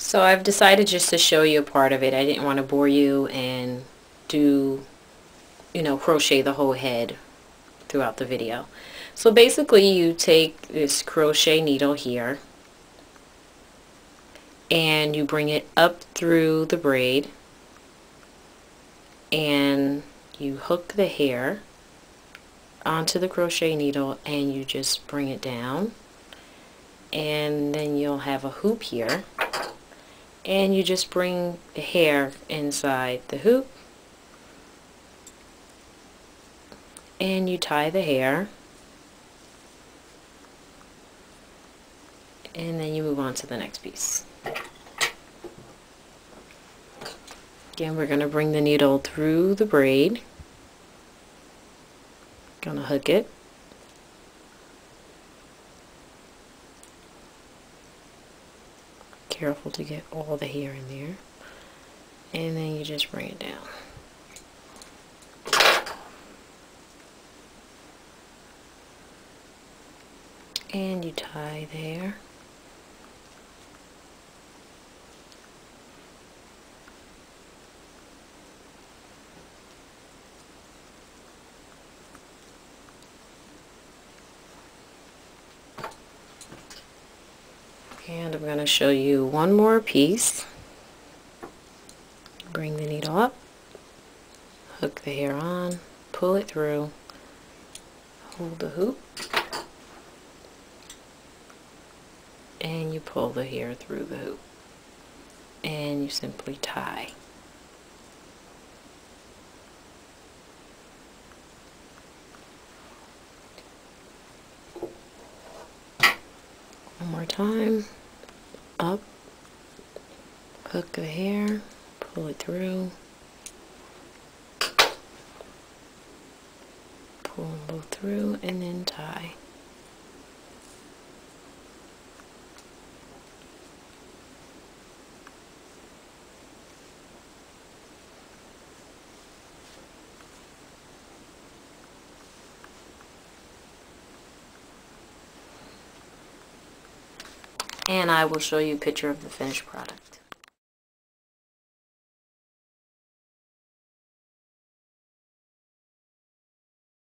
So I've decided just to show you a part of it. I didn't want to bore you and do, crochet the whole head throughout the video. So basically you take this crochet needle here and you bring it up through the braid and you hook the hair onto the crochet needle and you just bring it down, and then you'll have a hoop here and you just bring the hair inside the hoop and you tie the hair, and then you move on to the next piece. Again, we're going to bring the needle through the braid, going to hook it, careful to get all the hair in there, and then you just bring it down. And you tie the hair. And I'm going to show you one more piece. Bring the needle up, hook the hair on, pull it through, hold the hoop, and you pull the hair through the hoop, and you simply tie. One more time, up, hook the hair, pull it through, pull them both through, and then tie. And I will show you a picture of the finished product.